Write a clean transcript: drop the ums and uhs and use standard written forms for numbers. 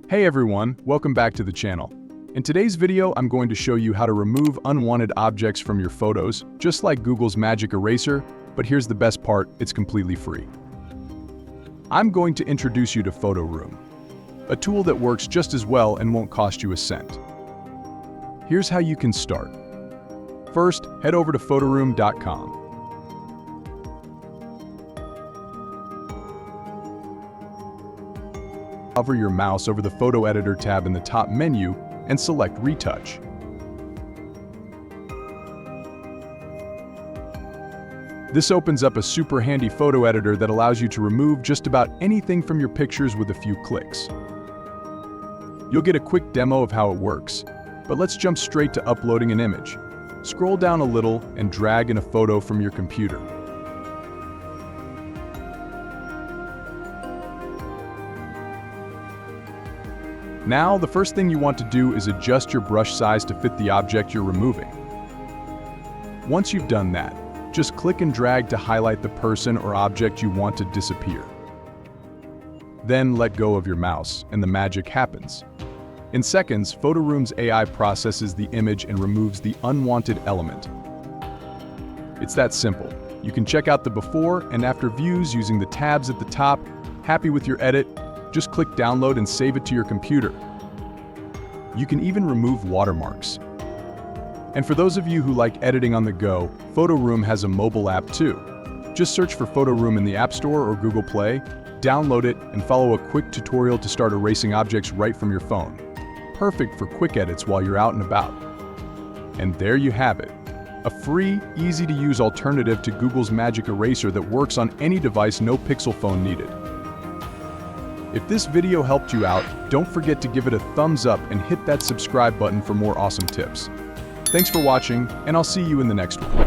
Hey everyone, welcome back to the channel. In today's video, I'm going to show you how to remove unwanted objects from your photos, just like Google's magic eraser, but here's the best part, it's completely free. I'm going to introduce you to Photo Room, a tool that works just as well and won't cost you a cent. Here's how you can start. First, head over to photoroom.com. Hover your mouse over the Photo Editor tab in the top menu and select Retouch. This opens up a super handy photo editor that allows you to remove just about anything from your pictures with a few clicks. You'll get a quick demo of how it works, but let's jump straight to uploading an image. Scroll down a little and drag in a photo from your computer. Now, the first thing you want to do is adjust your brush size to fit the object you're removing. Once you've done that, just click and drag to highlight the person or object you want to disappear. Then let go of your mouse, and the magic happens. In seconds, Photo Room's AI processes the image and removes the unwanted element. It's that simple. You can check out the before and after views using the tabs at the top. Happy with your edit? Just click download and save it to your computer. You can even remove watermarks. And for those of you who like editing on the go, Photo Room has a mobile app too. Just search for Photo Room in the App Store or Google Play, download it, and follow a quick tutorial to start erasing objects right from your phone. Perfect for quick edits while you're out and about. And there you have it. A free, easy-to-use alternative to Google's magic eraser that works on any device, no Pixel phone needed. If this video helped you out, don't forget to give it a thumbs up and hit that subscribe button for more awesome tips. Thanks for watching, and I'll see you in the next one.